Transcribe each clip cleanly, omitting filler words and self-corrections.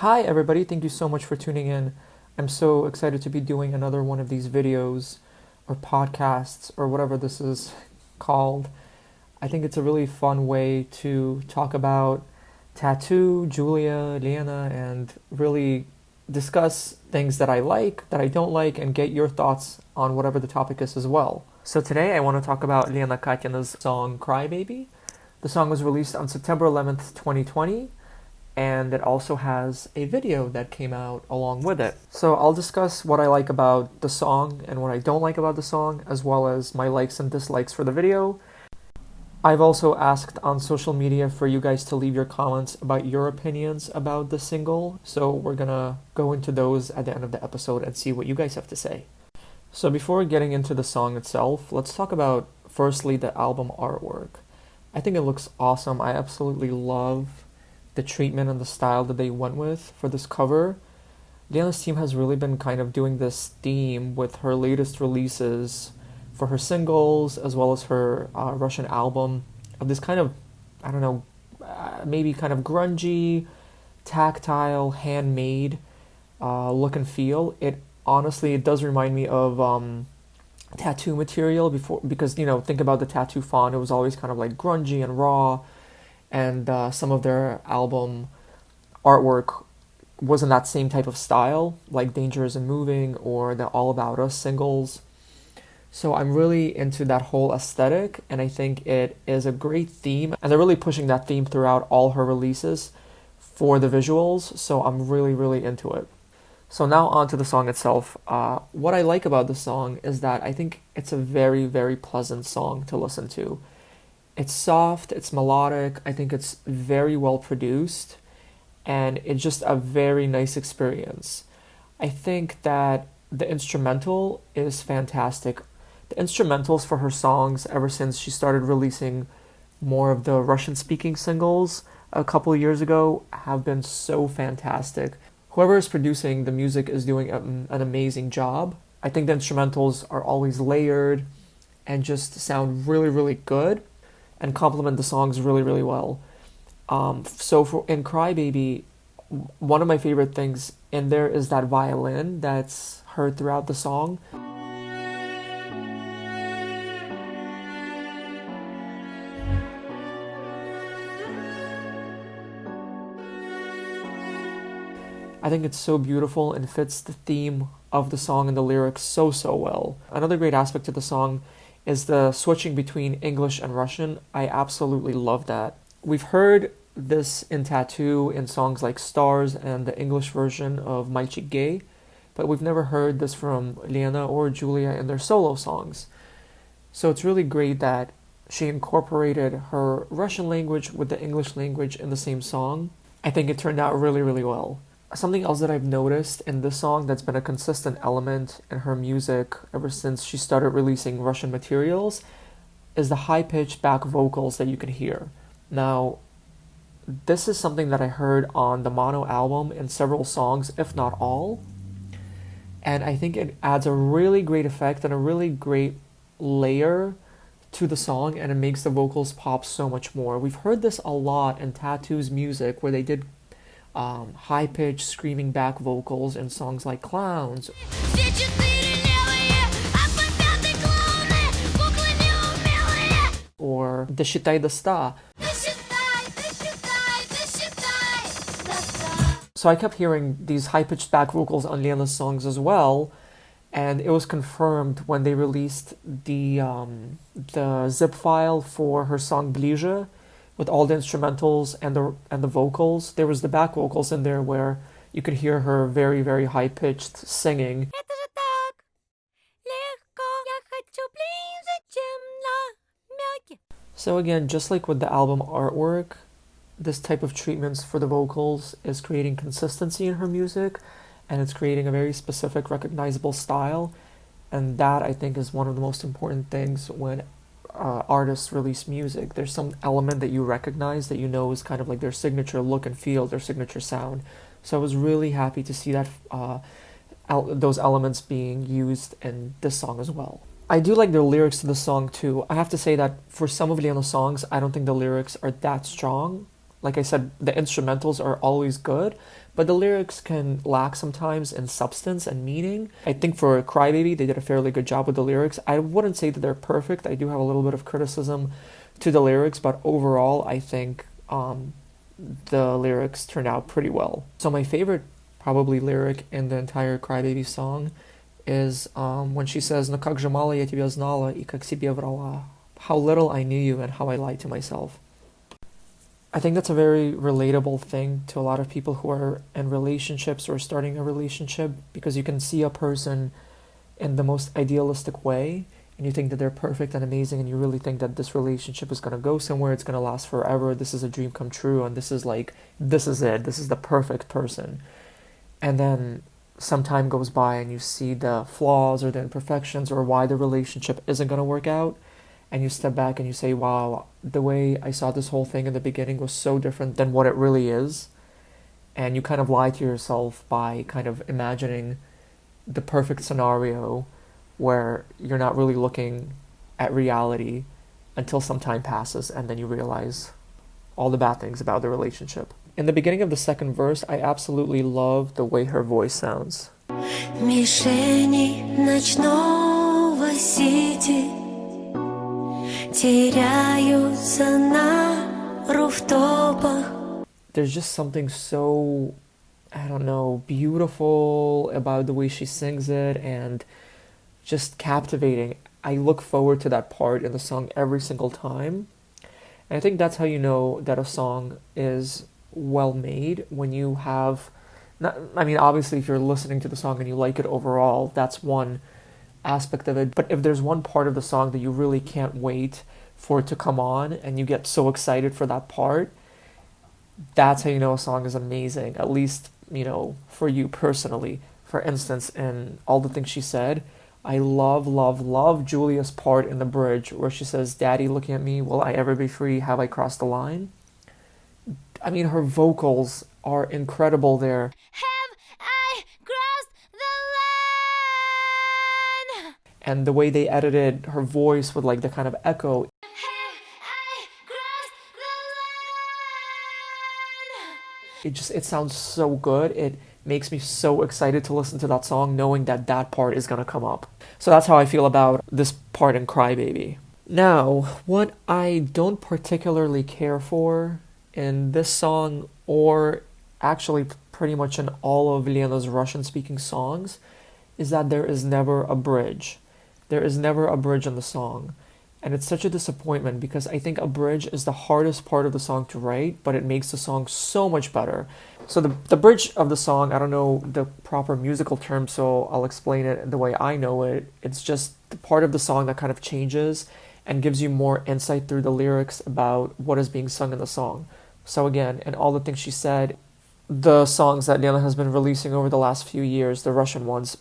Hi everybody, thank you so much for tuning in. I'm so excited to be doing another one of these videos or podcasts or whatever this is called. I think it's a really fun way to talk about t.A.T.u, Julia, Lena, and really discuss things that I like, that I don't like, and get your thoughts on whatever the topic is as well. So today I want to talk about Lena Katina's song Cry Baby. The song was released on September 11th, 2020. And it also has a video that came out along with it. So I'll discuss what I like about the song and what I don't like about the song, as well as my likes and dislikes for the video. I've also asked on social media for you guys to leave your comments about your opinions about the single, so we're gonna go into those at the end of the episode and see what you guys have to say. So before getting into the song itself, let's talk about firstly the album artwork. I think it looks awesome. I absolutely love the treatment and the style that they went with for this cover. Lena's team has really been kind of doing this theme with her latest releases for her singles as well as her Russian album of this kind of, I don't know, maybe kind of grungy, tactile, handmade look and feel. It does remind me of t.A.T.u material before, because think about the t.A.T.u font. It was always kind of like grungy and raw. And some of their album artwork was in that same type of style, like Dangerous and Moving or the All About Us singles. So I'm really into that whole aesthetic, and I think it is a great theme. And they're really pushing that theme throughout all her releases for the visuals, so I'm really, really into it. So now on to the song itself. What I like about the song is that I think it's a very, very pleasant song to listen to. It's soft, it's melodic, I think it's very well produced, and it's just a very nice experience. I think that the instrumental is fantastic. The instrumentals for her songs, ever since she started releasing more of the Russian-speaking singles a couple of years ago, have been so fantastic. Whoever is producing the music is doing an amazing job. I think the instrumentals are always layered and just sound really, really good and complement the songs really, really well. In Cry Baby, one of my favorite things in there is that violin that's heard throughout the song. I think it's so beautiful and fits the theme of the song and the lyrics so well. Another great aspect to the song is the switching between English and Russian. I absolutely love that. We've heard this in t.A.T.u in songs like Stars and the English version of Mальчик Gay, but we've never heard this from Lena or Julia in their solo songs. So it's really great that she incorporated her Russian language with the English language in the same song. I think it turned out really, really well. Something else that I've noticed in this song that's been a consistent element in her music ever since she started releasing Russian materials is the high-pitched back vocals that you can hear. Now, this is something that I heard on the Mono album in several songs, if not all, and I think it adds a really great effect and a really great layer to the song, and it makes the vocals pop so much more. We've heard this a lot in t.A.T.u's music where they did high-pitched screaming back vocals in songs like Clowns or t.A.T.u. So I kept hearing these high-pitched back vocals on Lena's songs as well, and it was confirmed when they released the zip file for her song Ближе, with all the instrumentals and the vocals. There was the back vocals in there where you could hear her very, very high-pitched singing. So again, just like with the album artwork, this type of treatments for the vocals is creating consistency in her music, and it's creating a very specific, recognizable style, and that I think is one of the most important things when artists release music. There's some element that you recognize that you know is kind of like their signature look and feel, their signature sound. So I was really happy to see that those elements being used in this song as well. I do like the lyrics to the song too. I have to say that for some of Lena's songs, I don't think the lyrics are that strong. Like I said, the instrumentals are always good, but the lyrics can lack sometimes in substance and meaning. I think for Crybaby, they did a fairly good job with the lyrics. I wouldn't say that they're perfect. I do have a little bit of criticism to the lyrics, but overall, I think the lyrics turned out pretty well. So my favorite probably lyric in the entire Crybaby song is when she says, "Но как же мало я тебя знала и как себе врала." How little I knew you and how I lied to myself. I think that's a very relatable thing to a lot of people who are in relationships or starting a relationship, because you can see a person in the most idealistic way and you think that they're perfect and amazing, and you really think that this relationship is going to go somewhere, it's going to last forever, this is a dream come true, and this is it, this is the perfect person. And then some time goes by and you see the flaws or the imperfections or why the relationship isn't going to work out, and you step back and you say, wow, the way I saw this whole thing in the beginning was so different than what it really is. And you kind of lie to yourself by kind of imagining the perfect scenario where you're not really looking at reality until some time passes, and then you realize all the bad things about the relationship. In the beginning of the second verse, I absolutely love the way her voice sounds. Мишени ночного сети теряются на руфтопах. There's just something so, I don't know, beautiful about the way she sings it and just captivating. I look forward to that part in the song every single time. And I think that's how you know that a song is well made, when you have, obviously if you're listening to the song and you like it overall, that's one aspect of it. But if there's one part of the song that you really can't wait for it to come on and you get so excited for that part, that's how you know a song is amazing, at least, for you personally. For instance, in All the Things She Said, I love Julia's part in the bridge where she says, "Daddy looking at me, will I ever be free? Have I crossed the line?" I mean, her vocals are incredible there. Have I crossed the line? And the way they edited her voice with like the kind of echo. Have I crossed the line? It sounds so good. It makes me so excited to listen to that song, knowing that that part is going to come up. So that's how I feel about this part in Crybaby. Now, what I don't particularly care for in this song, or actually pretty much in all of Lena's Russian-speaking songs, is that there is never a bridge. There is never a bridge in the song. And it's such a disappointment, because I think a bridge is the hardest part of the song to write, but it makes the song so much better. So the bridge of the song, I don't know the proper musical term, so I'll explain it the way I know it. It's just the part of the song that kind of changes and gives you more insight through the lyrics about what is being sung in the song. So again, in All the Things She Said, the songs that Lena has been releasing over the last few years, the Russian ones,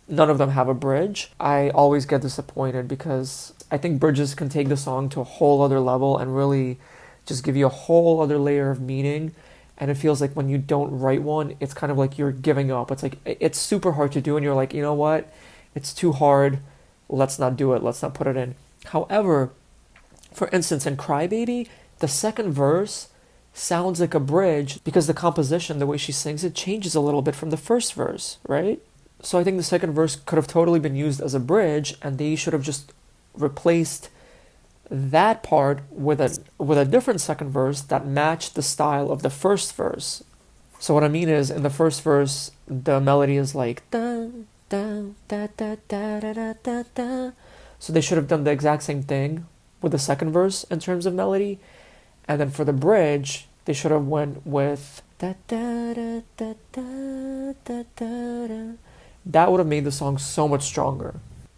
none of them have a bridge. I always get disappointed, because I think bridges can take the song to a whole other level and really just give you a whole other layer of meaning. And it feels like when you don't write one, it's kind of like you're giving up. It's like, it's super hard to do, and you're like, you know what? It's too hard. Let's not do it. Let's not put it in. However, for instance, in Crybaby, the second verse sounds like a bridge because the composition, the way she sings it, changes a little bit from the first verse, right? So I think the second verse could have totally been used as a bridge, and they should have just replaced that part with a different second verse that matched the style of the first verse. So what I mean is, in the first verse, the melody is like da da da da da da da da. So they should have done the exact same thing with the second verse in terms of melody, and then for the bridge, they should have went with da da da da da da da da. That would have made the song so much stronger.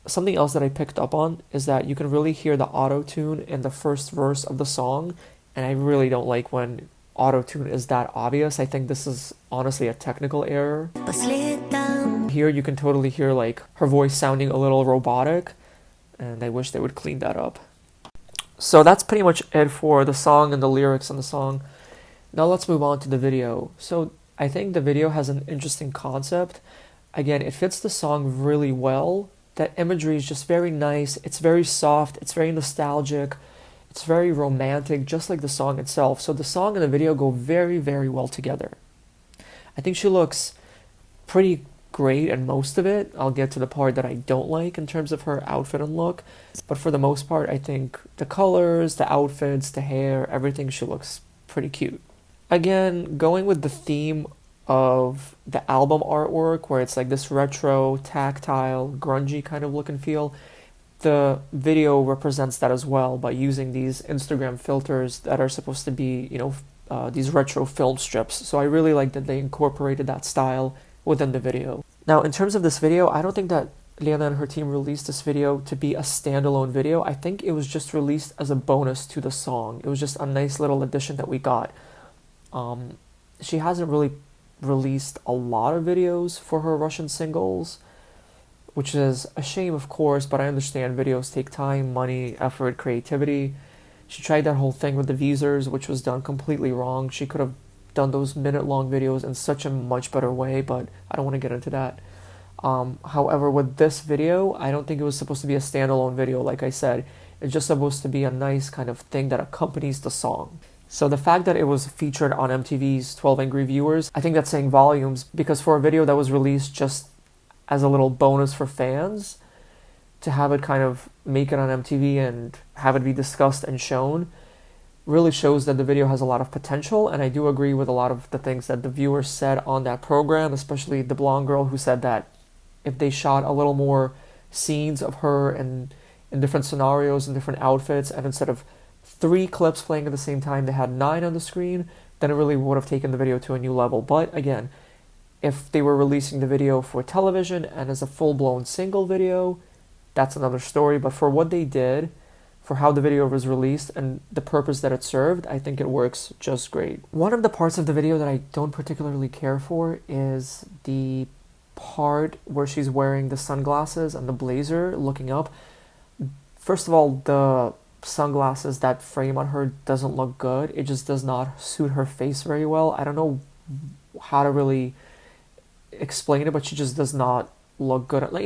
Something else that I picked up on is that you can really hear the auto-tune in the first verse of the song, and I really don't like when auto-tune is that obvious. I think this is honestly a technical error. Here you can totally hear like her voice sounding a little robotic, and I wish they would clean that up. So that's pretty much it for the song and the lyrics on the song. Now let's move on to the video. So I think the video has an interesting concept. Again, it fits the song really well. That imagery is just very nice. It's very soft. It's very nostalgic. It's very romantic, just like the song itself. So the song and the video go very, very well together. I think she looks pretty great in most of it. I'll get to the part that I don't like in terms of her outfit and look, but for the most part, I think the colors, the outfits, the hair, everything, she looks pretty cute. Again, going with the theme of the album artwork, where it's like this retro, tactile, grungy kind of look and feel, the video represents that as well by using these Instagram filters that are supposed to be, these retro film strips. So I really like that they incorporated that style within the video. Now, in terms of this video, I don't think that Lena and her team released this video to be a standalone video. I think it was just released as a bonus to the song. It was just a nice little addition that we got. She hasn't really released a lot of videos for her Russian singles, which is a shame, of course, but I understand videos take time, money, effort, creativity. She tried that whole thing with the visors, which was done completely wrong. She could have done those minute-long videos in such a much better way, but I don't want to get into that. However, with this video, I don't think it was supposed to be a standalone video, like I said. It's just supposed to be a nice kind of thing that accompanies the song. So the fact that it was featured on MTV's 12 Angry Viewers, I think that's saying volumes, because for a video that was released just as a little bonus for fans, to have it kind of make it on MTV and have it be discussed and shown really shows that the video has a lot of potential. And I do agree with a lot of the things that the viewers said on that program, especially the blonde girl who said that if they shot a little more scenes of her in different scenarios and different outfits, and instead of 3 clips playing at the same time, they had 9 on the screen, then it really would have taken the video to a new level. But again, if they were releasing the video for television and as a full-blown single video, that's another story. But for what they did, for how the video was released and the purpose that it served, I think it works just great. One of the parts of the video that I don't particularly care for is the part where she's wearing the sunglasses and the blazer looking up. First of all, the sunglasses, that frame on her doesn't look good. It just does not suit her face very well. I don't know how to really explain it, but she just does not look good. Like,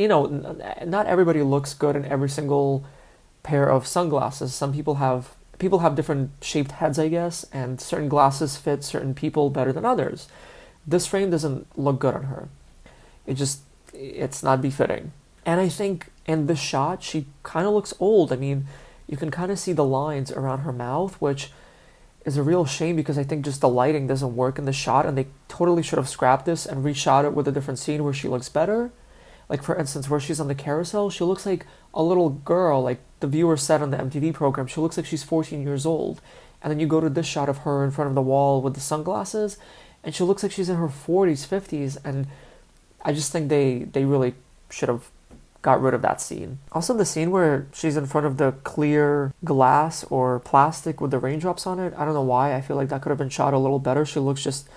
not everybody looks good in every single pair of sunglasses. Some people have different shaped heads, I guess, and certain glasses fit certain people better than others. This frame doesn't look good on her. It's not befitting. And I think in this shot, she kind of looks old. I mean, you can kind of see the lines around her mouth, which is a real shame because I think just the lighting doesn't work in the shot, and they totally should have scrapped this and reshot it with a different scene where she looks better. Like, for instance, where she's on the carousel, she looks like a little girl, like the viewer said on the MTV program. She looks like she's 14 years old. And then you go to this shot of her in front of the wall with the sunglasses, and she looks like she's in her 40s, 50s, and I just think they really should have got rid of that scene. Also, the scene where she's in front of the clear glass or plastic with the raindrops on it, I don't know why. I feel like that could have been shot a little better. She looks just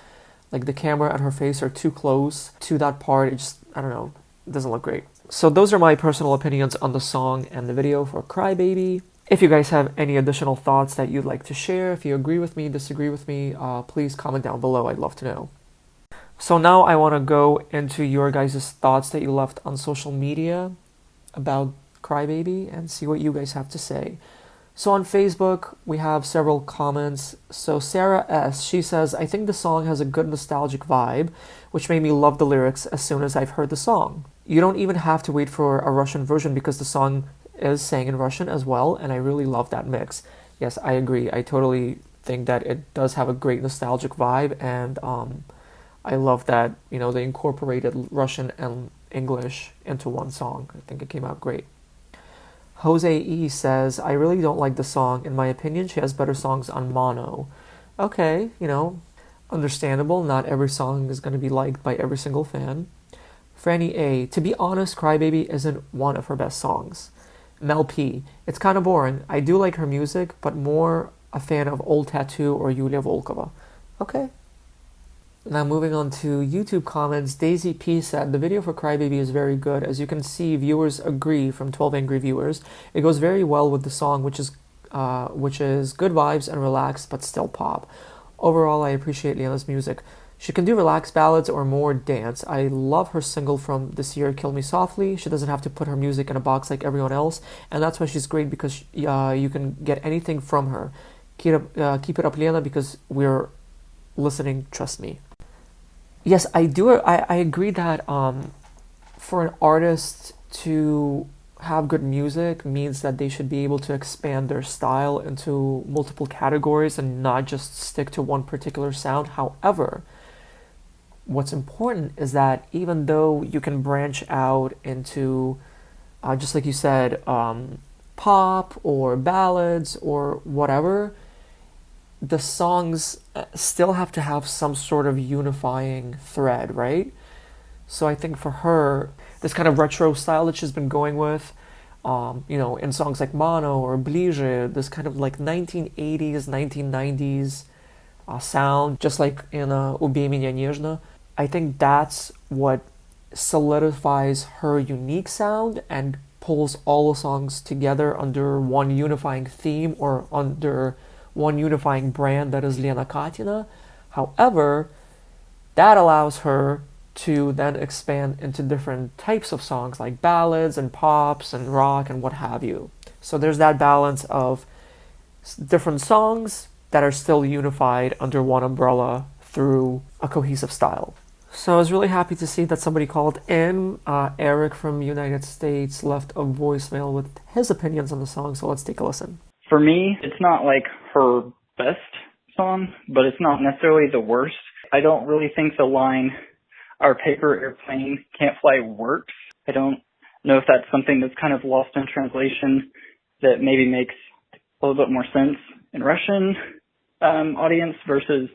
like the camera and her face are too close to that part. I don't know, it doesn't look great. So those are my personal opinions on the song and the video for Cry Baby. If you guys have any additional thoughts that you'd like to share, if you agree with me, disagree with me, please comment down below. I'd love to know. So now I want to go into your guys' thoughts that you left on social media about Cry Baby and see what you guys have to say. So on Facebook, we have several comments. So Sarah S., she says, I think the song has a good nostalgic vibe, which made me love the lyrics as soon as I've heard the song. You don't even have to wait for a Russian version because the song is sang in Russian as well, and I really love that mix. Yes, I agree. I totally think that it does have a great nostalgic vibe, and I love that, they incorporated Russian and English into one song. I think it came out great. Jose E says, I really don't like the song. In my opinion, she has better songs on mono. Okay, understandable. Not every song is going to be liked by every single fan. Franny A, to be honest, Cry Baby isn't one of her best songs. Mel P, it's kind of boring. I do like her music, but more a fan of old t.A.T.u or Yulia Volkova. Okay. Now moving on to YouTube comments, Daisy P said, the video for Cry Baby is very good. As you can see, viewers agree from 12 Angry Viewers. It goes very well with the song, which is good vibes and relaxed, but still pop. Overall, I appreciate Lena's music. She can do relaxed ballads or more dance. I love her single from this year, Kill Me Softly. She doesn't have to put her music in a box like everyone else, and that's why she's great, because you can get anything from her. Keep it up, Lena, because we're listening, trust me. Yes, I do. I agree that for an artist to have good music means that they should be able to expand their style into multiple categories and not just stick to one particular sound. However, what's important is that even though you can branch out into, just like you said, pop or ballads or whatever, the songs still have to have some sort of unifying thread, right? So I think for her, this kind of retro style that she's been going with, in songs like Mono or Bliže, this kind of like 1980s, 1990s sound, just like in Ubij Меня Нежно, I think that's what solidifies her unique sound and pulls all the songs together under one unifying theme or under one unifying brand that is Lena Katina. However, that allows her to then expand into different types of songs like ballads and pops and rock and what have you. So there's that balance of different songs that are still unified under one umbrella through a cohesive style. So I was really happy to see that somebody called in. Eric from United States left a voicemail with his opinions on the song, so let's take a listen. For me, it's not like her best song, but it's not necessarily the worst. I don't really think the line, "Our paper airplane can't fly" works. I don't know if that's something that's kind of lost in translation that maybe makes a little bit more sense in Russian audience versus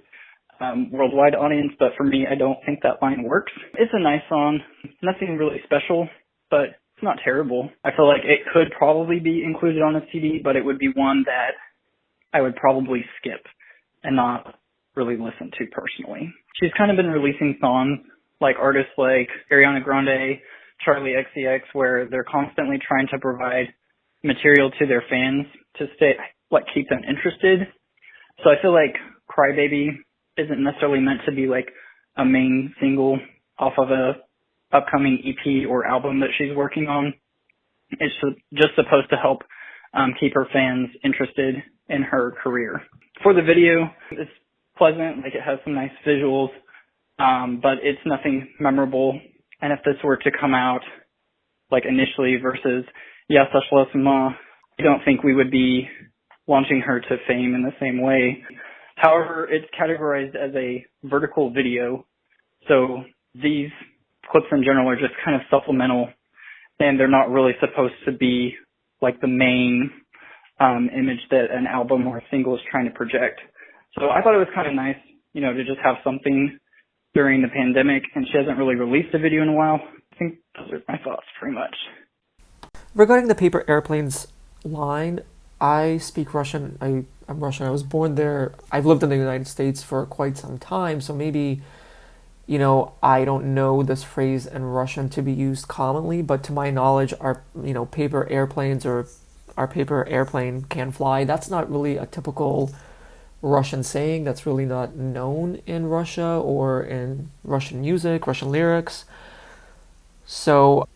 worldwide audience, but for me, I don't think that line works. It's a nice song, nothing really special, but it's not terrible. I feel like it could probably be included on a CD, but it would be one that I would probably skip and not really listen to personally. She's kind of been releasing songs like artists like Ariana Grande, Charlie XCX, where they're constantly trying to provide material to their fans to keep them interested. So I feel like Crybaby isn't necessarily meant to be like a main single off of a upcoming EP or album that she's working on. It's just supposed to help keep her fans interested in her career. For the video, it's pleasant, like it has some nice visuals, but it's nothing memorable. And if this were to come out like initially versus Я сошла с ума, I don't think we would be launching her to fame in the same way. However, it's categorized as a vertical video, so these clips in general are just kind of supplemental, and they're not really supposed to be like the main image that an album or a single is trying to project. So I thought it was kind of nice, to just have something during the pandemic, and she hasn't really released a video in a while. I think those are my thoughts pretty much. Regarding the paper airplanes line, I speak Russian. I'm Russian. I was born there. I've lived in the United States for quite some time, so maybe, I don't know this phrase in Russian to be used commonly, but to my knowledge, our, paper airplanes or our paper airplane can fly. That's not really a typical Russian saying. That's really not known in Russia or in Russian music, Russian lyrics. So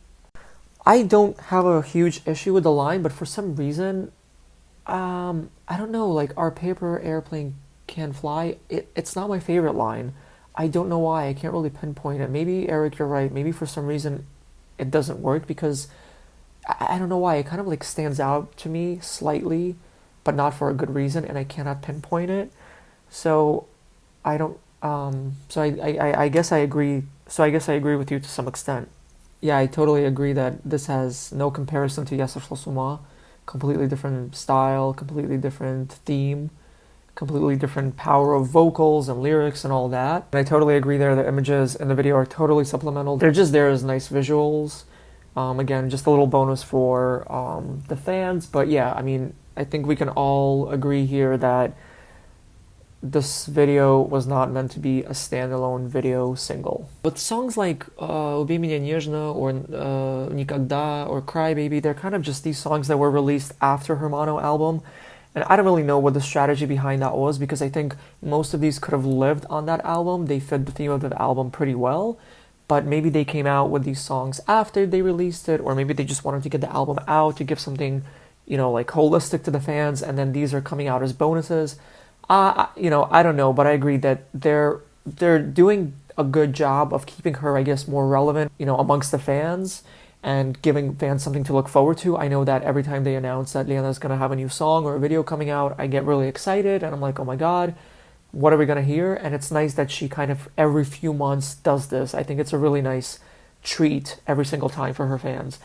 I don't have a huge issue with the line, but for some reason, I don't know, like our paper airplane can fly. It's not my favorite line. I don't know why. I can't really pinpoint it. Maybe, Eric, you're right. Maybe for some reason it doesn't work because I don't know why. It kind of like stands out to me slightly, but not for a good reason, and I cannot pinpoint it. So I don't, so I guess I agree. So I guess I agree with you to some extent. Yeah, I totally agree that this has no comparison to Я сошла с ума. Completely different style, completely different theme, completely different power of vocals and lyrics and all that. And I totally agree there. The images in the video are totally supplemental. They're just there as nice visuals. Again, just a little bonus for the fans. But yeah, I mean, I think we can all agree here that this video was not meant to be a standalone video single. But songs like Убей меня нежно or Никогда or Cry Baby, they're kind of just these songs that were released after her mono album. And I don't really know what the strategy behind that was because I think most of these could have lived on that album. They fit the theme of the album pretty well. But maybe they came out with these songs after they released it, or maybe they just wanted to get the album out to give something, like holistic to the fans, and then these are coming out as bonuses. I don't know, but I agree that they're doing a good job of keeping her, I guess, more relevant, amongst the fans and giving fans something to look forward to. I know that every time they announce that Lena's going to have a new song or a video coming out, I get really excited and I'm like, oh my God, what are we going to hear? And it's nice that she kind of every few months does this. I think it's a really nice treat every single time for her fans.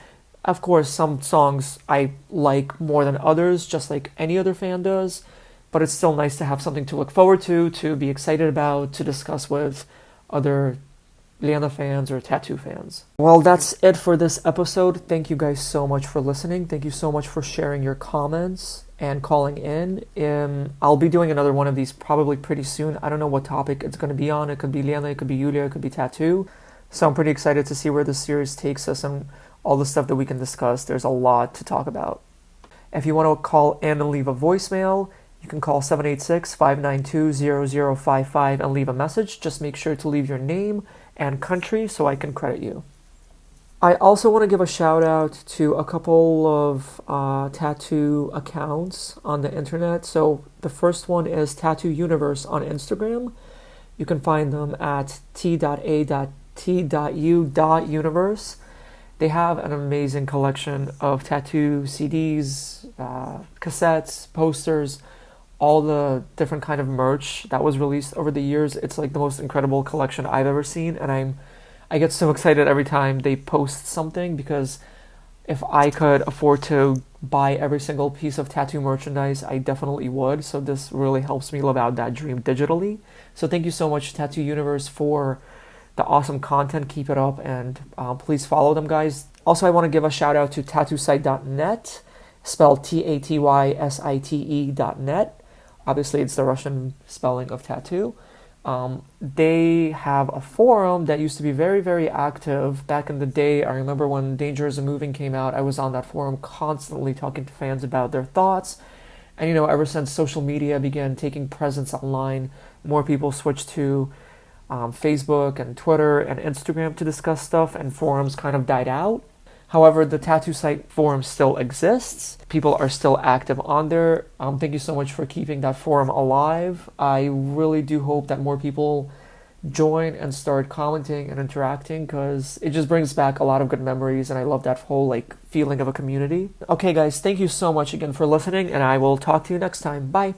Of course, some songs I like more than others, just like any other fan does, but it's still nice to have something to look forward to be excited about, to discuss with other Lena fans or t.A.T.u fans. Well, that's it for this episode. Thank you guys so much for listening. Thank you so much for sharing your comments and calling in. I'll be doing another one of these probably pretty soon. I don't know what topic it's going to be on. It could be Lena, it could be Yulia, it could be t.A.T.u. So I'm pretty excited to see where this series takes us and all the stuff that we can discuss. There's a lot to talk about. If you want to call in and leave a voicemail, you can call 786-592-0055 and leave a message. Just make sure to leave your name and country so I can credit you. I also want to give a shout out to a couple of t.A.T.u accounts on the internet. So the first one is t.A.T.u Universe on Instagram. You can find them at t.A.T.u.universe. They have an amazing collection of t.A.T.u CDs, cassettes, posters, all the different kind of merch that was released over the years. It's like the most incredible collection I've ever seen, and I get so excited every time they post something, because if I could afford to buy every single piece of t.A.T.u merchandise, I definitely would. So this really helps me live out that dream digitally. So thank you so much, t.A.T.u Universe, for the awesome content. Keep it up, and please follow them, guys. Also, I want to give a shout out to tattosite.net, spelled TATYSITE.net. Obviously, it's the Russian spelling of t.A.T.u. They have a forum that used to be very, very active back in the day. I remember when Dangerous and Moving came out, I was on that forum constantly talking to fans about their thoughts. And, ever since social media began taking presence online, more people switched to Facebook and Twitter and Instagram to discuss stuff, and forums kind of died out. However, the t.A.T.u site forum still exists. People are still active on there. Thank you so much for keeping that forum alive. I really do hope that more people join and start commenting and interacting, because it just brings back a lot of good memories, and I love that whole feeling of a community. Okay guys, thank you so much again for listening, and I will talk to you next time. Bye.